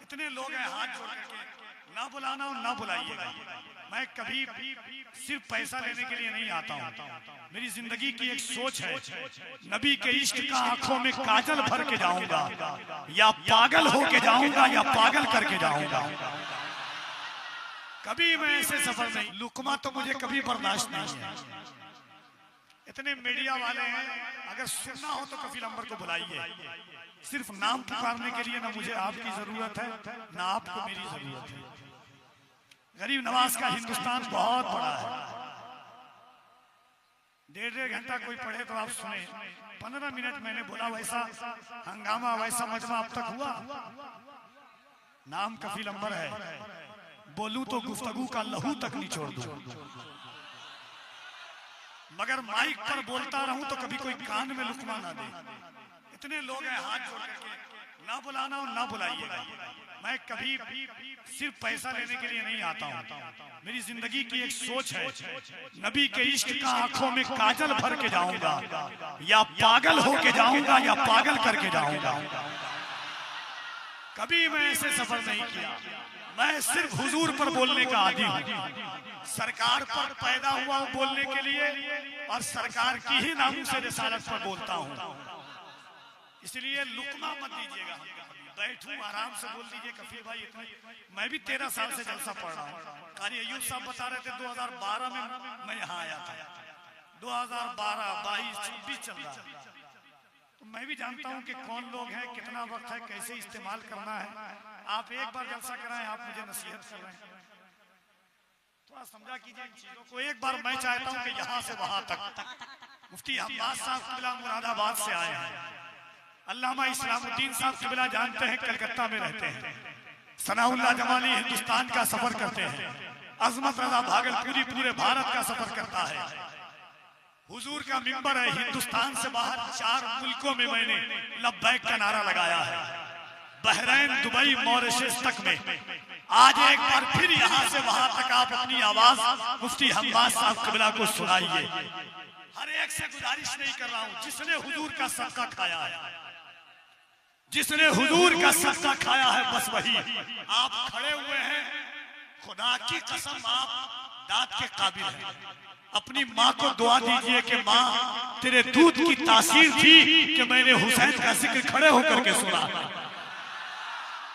इतने लोग हैं हाथ जोड़ करके ना बुलाना और ना बुलाइएगा। मैं कभी सिर्फ पैसा लेने के लिए नहीं आता हूँ। मेरी जिंदगी की एक सोच है, नबी के इश्क का आंखों में काजल भर के जाऊंगा, या पागल होके जाऊंगा या पागल करके जाऊंगा। कभी मैं ऐसे सफर नहीं, लुकमा तो मुझे कभी बर्दाश्त नहीं है। इतने मीडिया वाले हैं, अगर सुनना हो तो कफील अंबर को बुलाइए। सिर्फ नाम पुकारने के लिए ना मुझे आपकी जरूरत है ना आपको मेरी जरूरत है। गरीब नवाज का हिंदुस्तान बहुत बड़ा है। 1.5 घंटा कोई पढ़े तो आप सुने, 15 मिनट मैंने बोला, वैसा हंगामा वैसा मजमा अब तक हुआ? नाम कफील अंबर है, बोलूं तो गुफ्तगू का लहू तक निचोड़ दूं, मगर माइक पर बोलता रहूं तो कभी कोई कान में लुकमा ना दे। इतने लोग हैं हाथ जोड़ करके ना बुलाना और ना बुलाइएगा। मैं कभी सिर्फ पैसा लेने के लिए नहीं आता हूँ। मेरी जिंदगी की एक सोच है, नबी के इश्क का आंखों में काजल भर के जाऊंगा, या पागल होके जाऊंगा या पागल करके जाऊंगा। कभी मैं ऐसे सफर नहीं किया। मैं सिर्फ हुजूर पर बोलने का आदी हूँ। सरकार पर पैदा हुआ हूँ बोलने के लिए, और सरकार की ही नाम से रिसालत पर बोलता हूँ। इसलिए लुकमा मत दीजिएगा। बैठूं आराम से बोल दीजिए कफील भाई। इतना मैं भी 13 साल से जलसा पढ़ रहा हूँ। कारी अयूब साहब बता रहे थे 2012 में मैं यहाँ आया था। 2012, 22, 26 चल रहा है। तो मैं भी जानता हूँ कि कौन लोग हैं, कितना वक्त है, कैसे इस्तेमाल करना है। आप एक बार जलसा कराएं, आप मुझे नसीहत कर रहे हैं, थोड़ा समझा कीजिए इन चीजों को। एक बार मैं चाहता हूँ कि यहाँ से वहां तक मुफ्ती अब्बास साहब किबला मुरादाबाद से आए हैं, अल्लामा इस्लामुद्दीन साहब किबला जानते हैं कलकत्ता में रहते हैं, सनाउल्लाह जमाली हिंदुस्तान का सफर करते हैं, अजमत रजा भागलपुरी पूरे भारत का सफर करता है। हुजूर का मिंबर है, हिंदुस्तान से बाहर 4 मुल्कों में मैंने लब्बैक का नारा लगाया है, बहरैन, दुबई, मॉरिशस तक में। आज एक बार फिर यहाँ से वहां तक आप अपनी आवाज मुफ्ती अब्बास साहब किबला को सुनाइए। हर एक से गुजारिश नहीं कर रहा हूँ, जिसने हुजूर का सदका खाया है, जिसने हुजूर का सदका खाया है, बस वही। आप खड़े हुए हैं, खुदा की कसम आप दाद के काबिल हैं। अपनी माँ को दुआ दीजिए कि माँ तेरे दूध की तासीर थी कि मैंने हुसैन का जिक्र खड़े होकर के सुना।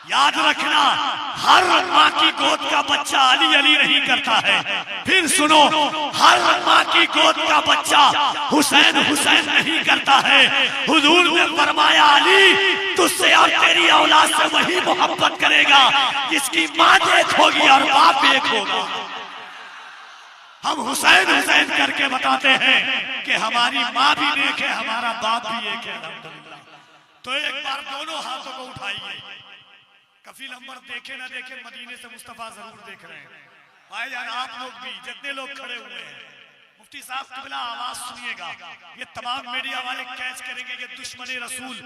याद रखना, हर माँ की गोद का बच्चा अली अली नहीं करता है। फिर सुनो, हर माँ की गोद का बच्चा हुसैन हुसैन नहीं करता है। हुजूर ने फरमाया, अली तुझसे और तेरी औलाद से वही मोहब्बत करेगा जिसकी माँ एक होगी और बाप एक होगा। हम हुसैन हुसैन करके बताते हैं कि हमारी माँ भी नेक है, हमारा बाप भी एक है। अल्हम्दुलिल्लाह। तो एक बार दोनों हाथों को उठाइए। कफील अंबर देखे ना देखे, मदीने से मुस्तफा जरूर देख रहे हैं। भाईजान आप लोग भी, जितने लोग खड़े हुए हैं, मुफ्ती साहब किबला आवाज सुनिएगा। ये तमाम मीडिया वाले कैच करेंगे, ये दुश्मने रसूल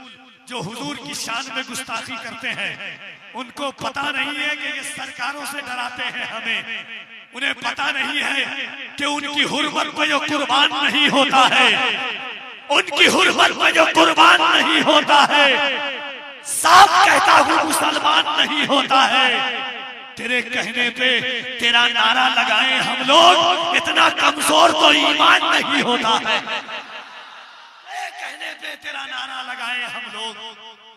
जो हुजूर की शान में गुस्ताखी करते हैं, उनको पता नहीं है कि ये सरकारों से डराते हैं हमें। उन्हें पता नहीं है कि उनकी हुर्मत पे जो कुर्बान नहीं होता है, उनकी हुर्मत पे जो कुर्बान नहीं होता है, साफ कहता हूँ मुसलमान नहीं होता है। तेरे कहने पे तेरा नारा लगाए हम लोग, इतना कमजोर तो ईमान नहीं होता है। कहने पे तेरा नारा लगाए हम लोग,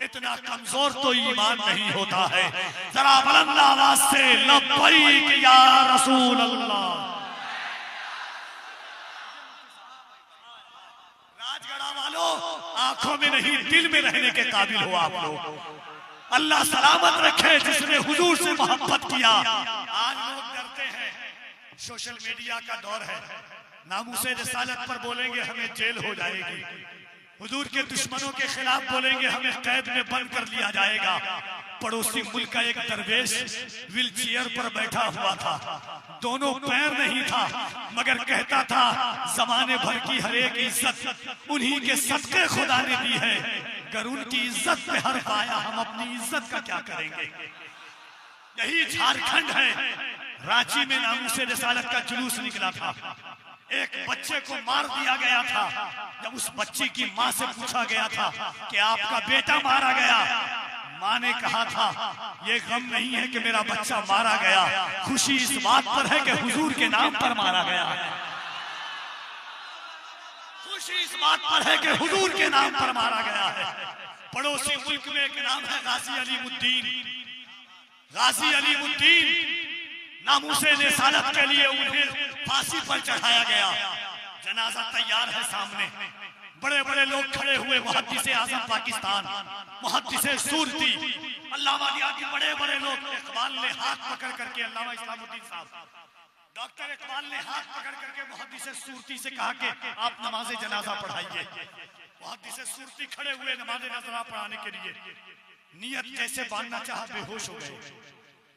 इतना कमजोर तो ईमान नहीं होता है। जरा बुलंद आवाज से लब्बैक या रसूल अल्लाह। राजगढ़ा वालों, आंखों में नहीं दिल में रहने के काबिल हो आप लोग। अल्लाह सलामत रखे जिसने हुजूर से मोहब्बत किया। आज लोग डरते हैं, सोशल मीडिया का दौर है, नामूसे रिसालत पर बोलेंगे हमें जेल हो जाएगी, हुजूर के दुश्मनों के खिलाफ बोलेंगे हमें कैद में बंद कर लिया जाएगा। पड़ोसी मुल्क का एक दरवेश व्हील चेयर पर बैठा हुआ था, दोनों पैर नहीं था, मगर कहता था जमाने भर की हर एक इज्जत उन्हीं के सदके खुदा ने दी है। अगर उनकी इज्जत में हर पाया, हम अपनी इज्जत का क्या करेंगे। यही झारखंड है। रांची में नामूसे रिसालत का जुलूस निकला था, एक बच्चे को मार दिया गया था। जब उस बच्ची की माँ से पूछा गया था कि आपका बेटा मारा गया, माँ ने कहा था ये गम नहीं है कि मेरा बच्चा मारा गया, खुशी इस बात पर है कि हुजूर के नाम पर मारा गया है। खुशी इस बात पर है कि हुजूर के नाम पर मारा गया है। पड़ोसी मुल्क में एक नाम है गाजी अलीमुद्दीन। गाजी अलीमुद्दीन नामूसे रिसालत के लिए उन्हें फांसी पर चढ़ाया गया। जनाजा तैयार है सामने, बड़े बड़े लोग खड़े हुए, मुहद्दिसे आज़म पाकिस्तान, मुहद्दिसे सूरती, अल्लामा के बड़े बड़े लोग। इकबाल ने हाथ पकड़ करके, अल्लामा इस्लामुद्दीन साहब, डॉक्टर इकबाल ने हाथ पकड़ करके मुहद्दिसे सूरती से कहा कि आप नमाज जनाजा पढ़ाइए। मुहद्दिसे सूरती खड़े हुए नमाज जनाजा पढ़ाने के लिए। नियत जैसे बांधना चाहा, बेहोश हो गए।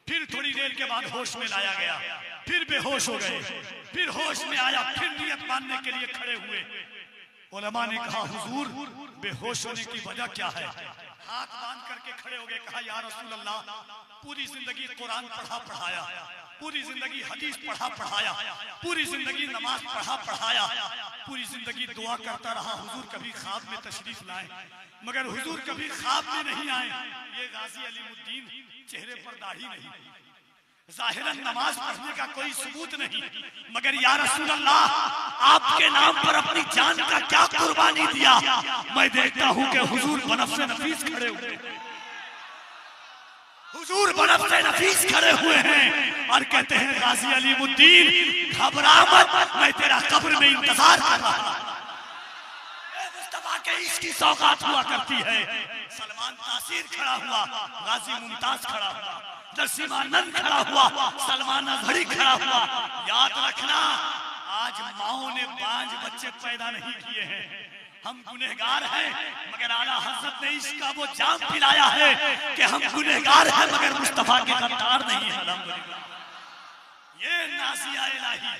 फिर थोड़ी देर के बाद होश में लाया गया, फिर बेहोश हो गए, फिर होश में आया, फिर नियत बांधने के लिए खड़े हुए। उलमा ने कहा हुजूर बेहोश होने की वजह क्या है? हाथ बांध करके खड़े हो गए। कहा या रसूल अल्लाह, पूरी जिंदगी कुरान पढ़ा पढ़ाया, पूरी जिंदगी हदीस पढ़ा पढ़ाया, पूरी जिंदगी नमाज पढ़ा पढ़ाया, पूरी जिंदगी दुआ करता रहा, हुजूर कभी ख्वाब में तशरीफ लाए, मगर हुजूर कभी ख्वाब में नहीं आए। ये गाजी अलीमुद्दीन, चेहरे पर दाढ़ी नहीं, जाहिरन नमाज पढ़ने का कोई सबूत नहीं, मगर या रसूल अल्लाह आपके नाम पर अपनी जान का क्या कुर्बानी दिया। मैं देखता हूं कि हुजूर बनफ्से नफीस खड़े हुए, हुजूर बनफ्से नफीस खड़े हुए हैं और कहते हैं गाजी अलीमुद्दीन घबरा मत, मैं तेरा कब्र में इंतजार कर रहा हूं। मुस्तफा के इश्क की सौगात हुआ करती है। सलमान तासीर खड़ा हुआ, गाजी मुमताज खड़ा हुआ, नसीमानंद खड़ा हुआ, सलमान अजहरी खड़ा हुआ। याद रखना, आज माओ ने 5 बच्चे पैदा नहीं किए हैं। हम गुनहगार हैं, मगर आला हज़रत ने इसका वो जाम पिलाया है कि हम गुनहगार हैं मगर मुस्तफा के गद्दार नहीं है। अल्हम्दुलिल्लाह। ये नाज़िया इलाही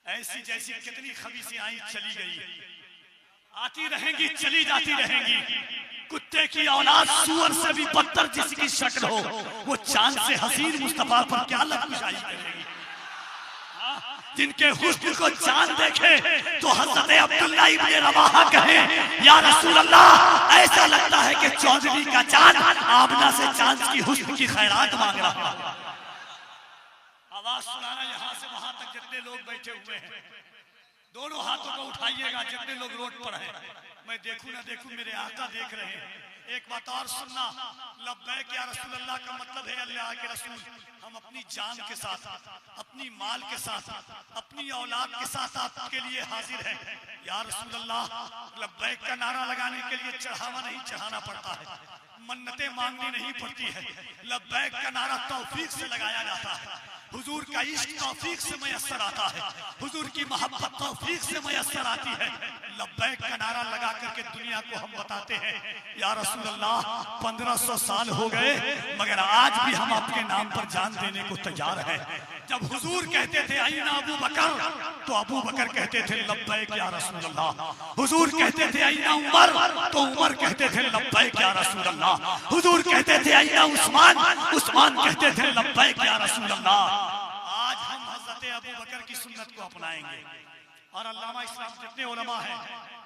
ऐसी जैसी कितनी खबीसी आई चली गई, आती रहेंगी, चली जाती रहेंगी। कुत्ते की औलाद सूअर से भी बदतर जिसकी शक्ल हो, वो चांद से हसीन मुस्तफा पर क्या लबकुशाई करेगी। जिनके हुस्न को चांद देखे तो हज़रत अब्दुल्ला इब्ने रवाहा कहे या रसूल अल्लाह, ऐसा लगता है कि चौधरी का चांद आमना से चांद की हुस्न की खैरात मांग रहा है। आवाज सुनाना यहाँ से वहां तक जितने लोग बैठे हुए हैं, दोनों हाथों को उठाइएगा जितने लोग रोड पर हैं। मैं देखूं ना देखूं, मेरे आका देख रहे हैं। एक बात और सुनना, लब्बैक या रसूल अल्लाह का मतलब है अल्लाह के रसूल, हम अपनी जान के साथ, अपनी माल के साथ, अपनी औलाद के साथ आपके लिए हाजिर हैं या रसूल अल्लाह। लब्बैक का नारा लगाने के लिए चढ़ावा नहीं चढ़ाना पड़ता है, मन्नतें मांगनी नहीं पड़ती है। लब्बैक का नारा तौफीक से लगाया जाता है। हुजूर का इश्क तौफीक से मयस्सर आता है, हुजूर की मोहब्बत तौफीक से मयस्सर आती है। लब्बैक का नारा लगा करके दुनिया को हम बताते हैं या रसूल अल्लाह 1500 साल हो गए मगर आज भी हम आपके नाम पर जान देने को तैयार हैं। जब हुजूर कहते थे अय्ना अबू बकर, तो अबू बकर कहते थे लब्बैक या रसूल अल्लाह। हुजूर कहते थे अय्ना उमर, तो उमर कहते थे लब्बैक या रसूल अल्लाह। हुजूर कहते थे अय्ना उस्मान, उस्मान कहते थे लब्बैक या रसूल अल्लाह। आज हम हज़रत अबू बकर की सुन्नत को अपनाएंगे और अल्लामा इस्लाम जितने उलमा हैं,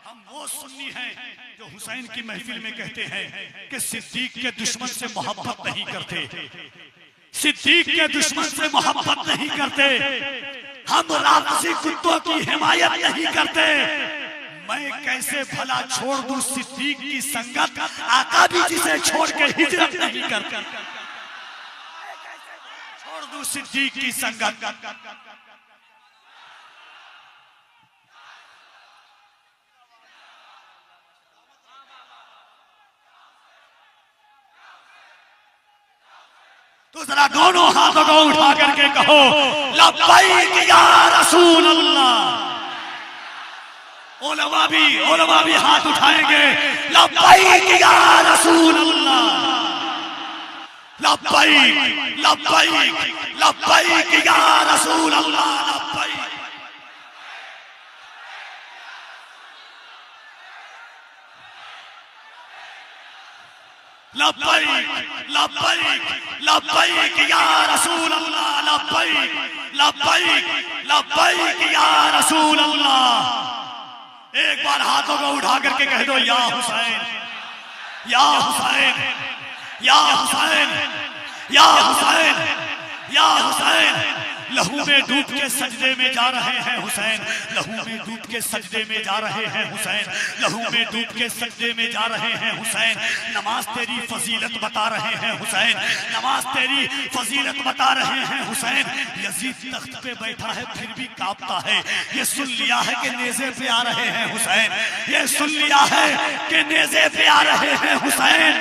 हम वो सुन्नी हैं जो हुसैन की महफिल में कहते हैं कि सिद्दीक के दुश्मन से मोहब्बत नहीं करते, सिद्दीक के दुश्मन से मोहब्बत नहीं करते, हम राफसी कुत्तों की हिमायत नहीं करते। मैं कैसे भला छोड़ दूं सिद्दीक की संगत, आका भी जिसे छोड़ के हिजरत नहीं करते। छोड़ दूं सिद्दीक की संगत। तो जरा दोनों हाथों को उठा करके कहो लब्बैक या रसूल अल्लाह। उलमा भी हाथ उठाएंगे लब्बैक या रसूल अल्लाह। लब्बैक लब्बैक लब्बैक या रसूल अल्लाह। लब्बैक लब्बैक लब्बैक या रसूल अल्लाह। लब्बैक लब्बैक लब्बैक या रसूल अल्लाह। एक बार हाथों को उठा करके कह दो या हुसैन या हुसैन, या हुसैन, या हुसैन, या हुसैन। लहू में डूब के सजदे में जा रहे हैं हुसैन, लहू में डूब के सजदे में जा रहे हैं हुसैन, लहू में डूब के सजदे में जा रहे हैं हुसैन। नमाज तेरी फजीलत बता रहे हैं हुसैन, नमाज तेरी फजीलत बता रहे हैं हुसैन। यजीद तख्त पे बैठा है फिर भी कांपता है, ये सुन लिया है कि नेज़े पे आ रहे हैं हुसैन, ये सुन लिया है कि नेज़े पे आ रहे हैं हुसैन।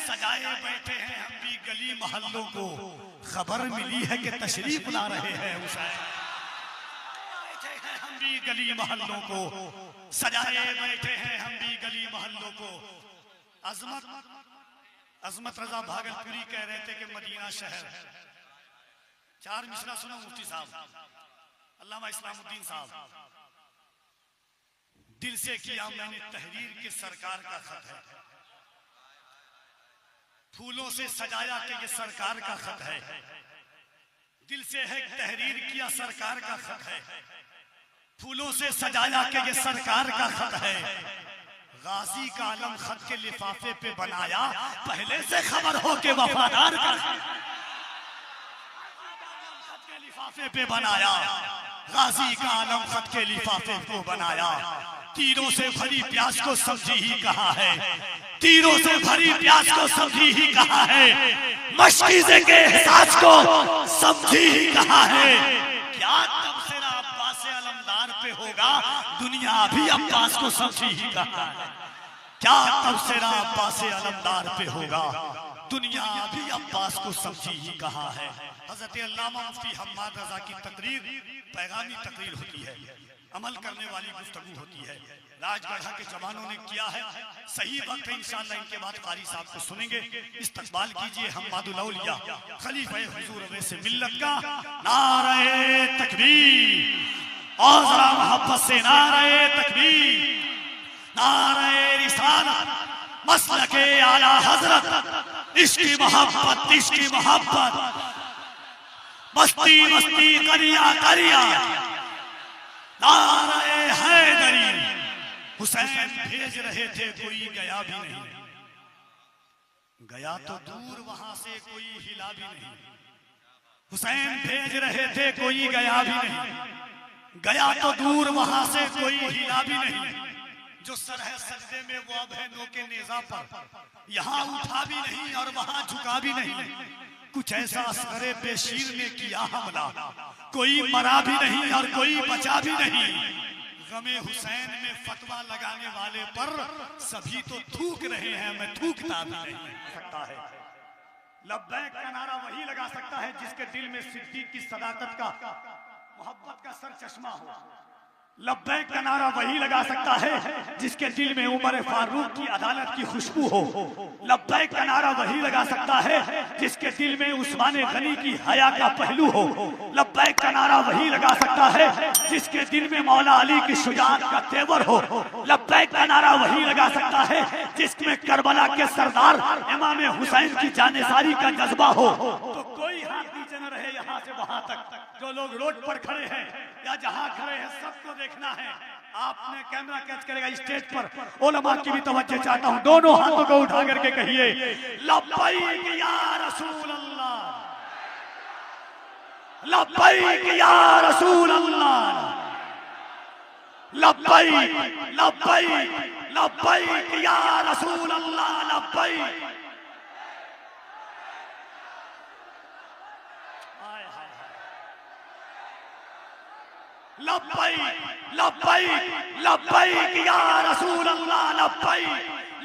सजाए बैठे हैं हम भी गली मोहल्लों को, खबर मिली है कि तशरीफ ला रहे हैं हुसैन। बैठे हैं हम भी गली मोहल्लों को, सजाए बैठे हैं हम भी गली मोहल्लों को। अजमत रजा भागलपुरी कह रहे थे कि मदीना शहर, चार मिसरा सुनो मुफ्ती साहब, अल्लामा इस्लामुद्दीन साहब। दिल से किया मैंने तहरीर के सरकार का खत है, फूलों से सजाया कि ये सरकार का खत है। दिल से है तहरीर किया सरकार का खत है, फूलों से सजाया कि ये सरकार का खत है। गाजी का आलम खत के लिफाफे पे बनाया, पहले से खबर हो के वफादार का खत के लिफाफे पे बनाया। गाजी का आलम खत के लिफाफे को बनाया। तीरों से भरी प्यास को समझी ही कहा है, तीरों से भरी प्यास को समझी ही कहा है, मशकीज़े के एहसास को समझी ही कहा है। क्या तबसरा अब्बास अलमदार पे होगा, दुनिया भी अब्बास को समझी ही कहा है। क्या तबसरा अब्बास अलमदार पे होगा, दुनिया भी अब्बास को समझी ही कहा है। हजरत अल्लामा मुफ्ती हम्माद रजा की तकरीर पैगामी तकरीर होती है, अमल करने वाली गुफ्तगू होती है। राजगढ़ा के जवानों ने किया है, सही वक्त है इंशाअल्लाह इनके बाद कारी साहब को सुनेंगे। इस्तकबाल कीजिए हम्मादुल औलिया खलीफा हुजूर अवैस मिल्लत का। नारे तकबीर और जरा मोहब्बत से नारे तकबीर, नारे रिसालत, मसलके आला हजरत, इश्की मोहब्बत, इश्की मोहब्बत, मस्ती मस्ती करिया करिया, नारे हैदरी। हुसैन भेज रहे थे कोई गया भी नहीं, गया तो दूर वहां से कोई हिला भी नहीं। हुसैन भेज रहे थे कोई गया भी नहीं, गया तो दूर वहां से कोई हिला भी नहीं। जो सर है सजदे में वो अब है नो के नेजा पर, यहाँ उठा भी नहीं और वहां झुका भी नहीं। कुछ ऐसा असगरे बेशीर ने किया हमला, कोई मरा भी नहीं और कोई बचा भी नहीं। गमे हुसैन में फतवा लगाने वाले पर सभी तो थूक रहे हैं, मैं थूकता भी नहीं सकता है। लब्बैक का नारा वही लगा सकता है जिसके दिल में सिद्दीक की सदाकत का, मोहब्बत का सर चश्मा हो। लब्बैक का नारा वही लगा सकता है जिसके दिल में उमर फारूक की अदालत की खुशबू हो। लब्बैक का नारा वही लगा सकता है जिसके दिल में उस्मान गनी की हया का पहलू हो। लब्बैक का नारा वही लगा सकता है जिसके दिल में मौला अली की शुजाअत का तेवर हो। लब्बैक का नारा वही लगा सकता है जिसमें करबला के सरदार इमाम हुसैन की जानेसारी का जज्बा हो। तो कोई हाथ नीचे न रहे यहाँ से वहां तक। जो लोग रोड पर खड़े हैं या जहां खड़े हैं सबको देखना है। आपने कैमरा कैच करेगा स्टेज पर, उलमा की भी तवज्जो चाहता हूं। दोनों हाथों को उठा करके कहिए लब्बैक या रसूल अल्लाह, लब्बैक या रसूल अल्लाह, लब्बैक लब्बैक लब्बैक या रसूल अल्लाह, लब्बैक। लब्बैक लब्बैक लब्बैक या रसूल अल्लाह, लब्बैक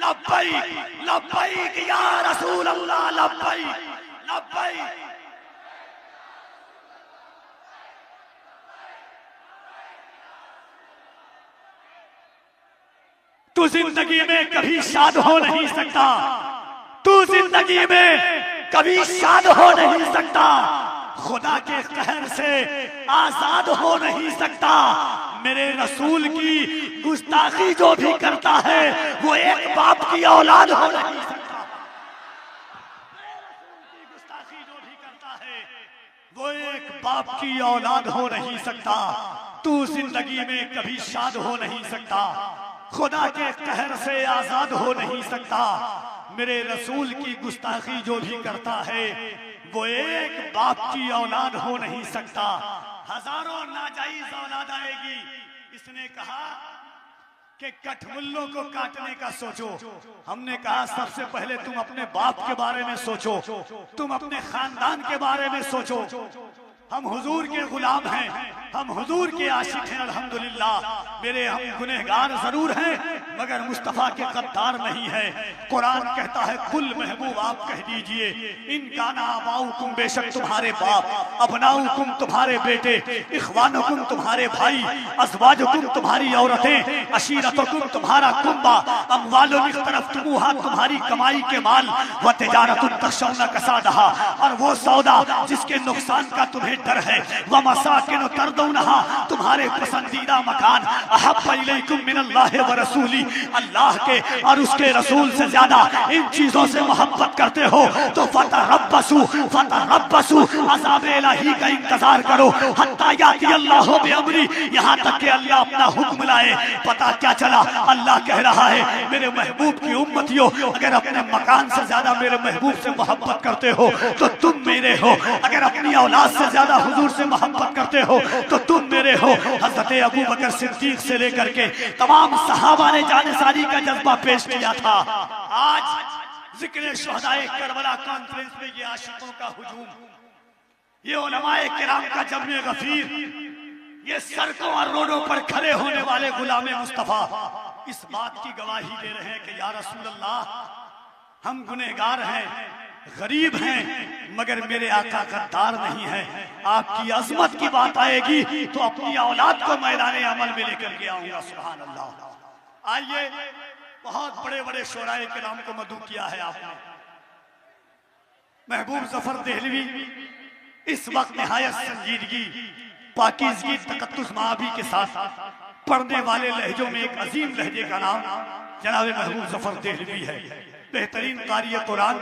लब्बैक लब्बैक या रसूल अल्लाह, लब्बैक लब्बैक। तू जिंदगी में कभी शाद हो नहीं सकता, तू जिंदगी में कभी शाद हो नहीं सकता, खुदा के कहर से आजाद हो नहीं सकता। मेरे रसूल की गुस्ताखी जो भी करता है वो एक बाप की औलाद हो नहीं सकता। गुस्ताखी जो भी करता है वो एक बाप की औलाद हो नहीं सकता। तू जिंदगी में कभी शाद हो नहीं सकता, खुदा के कहर से आजाद हो नहीं सकता। मेरे रसूल की गुस्ताखी जो भी करता है वो एक बाप की औलाद हो नहीं सकता, हजारों नाजायज औलाद आएगी। इसने कहा कि कठमुल्लों को काटने का सोचो। हमने कहा सबसे पहले तुम अपने बाप के बारे में सोचो, तुम अपने खानदान के बारे में सोचो। हम हुजूर के गुलाम हैं, हम हुजूर के आशिक हैं अल्हम्दुलिल्लाह। मेरे हम गुनहगार जरूर हैं मगर मुस्तफा के गद्दार नहीं है। कुरान कहता है कुल महबूब आप कह दीजिए इन काना आबाउकुम, बेशक तुम्हारे बाप, अबनाउकुम तुम्हारे बेटे, इखवानुकुम तुम्हारे भाई, अज़वाजुकुम तुम्हारी औरतें, अशीरतुकुम तुम्हारा कुंबा, अमवालुन इख्तरफ्तुमूहा तुम्हारी कमाई के माल, व तिजारतुन तखशौना कसादहा और वो सौदा जिसके नुकसान का तुम्हें डर है, व मसाकिन तरदौनहा तुम्हारे पसंदीदा मकान, अहब्ब इलैकुम मिनल्लाहि व रसूली, अल्लाह के और उसके रसूल से ज्यादा इन चीजों से मोहब्बत करते हो तो फतरब्बसू अज़ाब इलाही का इंतजार करो हत्ता याती अल्लाह बिअमरी, यहाँ तक कि अल्लाह अपना हुक्म लाए। पता क्या चला, अल्लाह कह रहा है मेरे महबूब की उम्मतियों, अगर अपने मकान से ज्यादा मेरे महबूब से मोहब्बत करते हो तो तुम मेरे हो, अगर अपनी औलाद से ज्यादा हुजूर से मोहब्बत करते हो तो तुम मेरे हो। हजरत अबू बकर सिद्दीक से लेकर के तमाम सहाबा ने जानेसारी का जज्बा पेश किया था। आज जिक्र शुहदाए करबला कॉन्फ्रेंस में ये आशिकों का हुजूम, ये उलमाए किराम का जम्मे गफीर, ये सड़कों और रोडों पर खड़े होने वाले गुलामे मुस्तफा इस बात की गवाही दे रहे हैं कि या रसूल अल्लाह हम गुनहगार हैं, गरीब हैं मगर मेरे आका गद्दार नहीं है। आपकी अजमत की बात आएगी तो अपनी औलाद को मैदान अमल में लेकर के आऊंगा। सुभान अल्लाह। आइए, बहुत बड़े बड़े शोराए किराम को मदू किया है आपने। महबूब जफर देहलवी इस वक्त निहायत संजीदगी, पाकीज़गी, तकद्दुस माबी के साथ पढ़ने वाले लहजों में एक अजीम लहजे का नाम जनाब महबूब जफर देहलवी है। बेहतरीन कारी कुरान,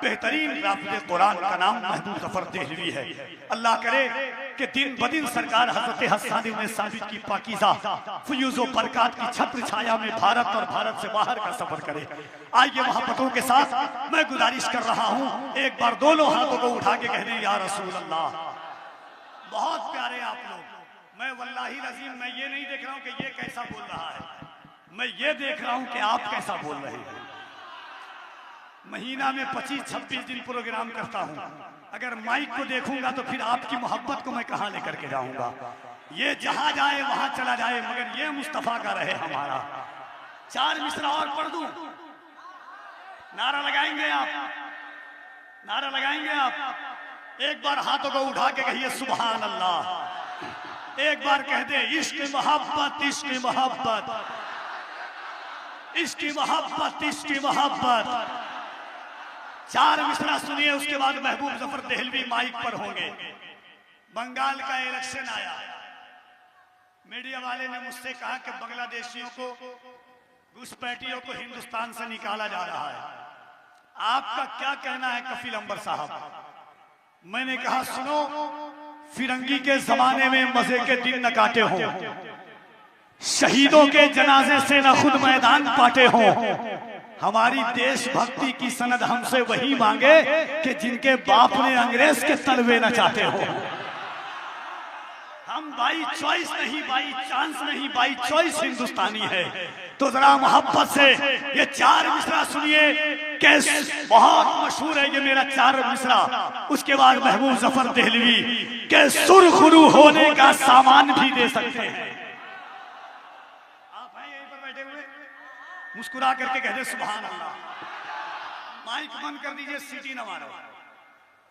बेहतरीन राफिज़ कुरान का नाम महबूब जफर देहलवी है। अल्लाह करे कि दिन बदिन सरकार हजरत हसन इब्न साबित की पाकीज़ा फयूज़ व बरक़ात की छत्र छाया में भारत और भारत से बाहर का सफर करे। आइए मोहब्बतों के साथ मैं गुजारिश कर रहा हूँ, एक बार दोनों हाथों को उठा के कह दें या रसूल अल्लाह। बहुत प्यारे आप लोग, मैं वल्लाही अज़ीम मैं ये नहीं देख रहा हूँ कि ये कैसा बोल रहा है, मैं ये देख रहा हूँ कि आप कैसा बोल रहे हैं। महीना में 25-26 दिन प्रोग्राम करता हूँ, अगर माइक को देखूंगा तो फिर आपकी मोहब्बत को मैं कहाँ लेकर के जाऊंगा। ये जहां जाए वहां चला जाए मगर ये मुस्तफा का रहे हमारा। 4 मिसरा और पढ़ दूं, नारा लगाएंगे आप, नारा लगाएंगे आप। एक बार हाथों को उठा के कहिए सुभान अल्लाह। एक बार कह दे इश्क मोहब्बत, इश्क मोहब्बत, इश्क मोहब्बत, इश्क मोहब्बत। 4 मिसरा सुनिए, उसके बाद महबूब जफर देहलवी माइक पर होंगे। बंगाल का इलेक्शन आया, मीडिया वाले ने मुझसे कहा कि बांग्लादेशियों को, घुसपैठियों को हिंदुस्तान से निकाला जा रहा है, आपका क्या कहना है कफील अंबर साहब? मैंने कहा सुनो, फिरंगी के जमाने में मजे के दिन न काटे हों, शहीदों के जनाजे से न खुद मैदान पाटे हों, हमारी देशभक्ति की सनद हमसे वही मांगे कि जिनके बाप ने अंग्रेज के तलवे न चाहते हो। हम बाई चॉइस नहीं, बाई चांस नहीं, बाई चॉइस हिंदुस्तानी है। तो जरा मोहब्बत से ये 4 मिसरा सुनिए, कैसे बहुत मशहूर है ये मेरा 4 मिसरा। उसके बाद महबूब जफर देहलवी के सुरखरू होने का सामान भी दे सकते हैं। आप हैं यहीं पर बैठे हुए, मुस्कुरा करके कह दे सुभान अल्लाह। माइक बंद कर दीजिए, सीटी ना मारो,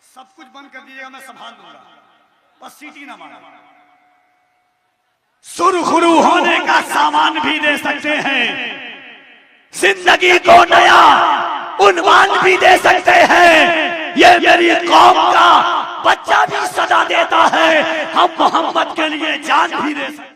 सब कुछ बंद कर दीजिएगा, मैं संभाल दूंगा, बस सीटी ना मारो। सुरखरू होने का सामान भी दे सकते हैं, जिंदगी को नया उन्वान भी दे सकते हैं। ये मेरी कौम का बच्चा भी सदा देता है, हम मोहम्मद के लिए जान भी दे सकते हैं।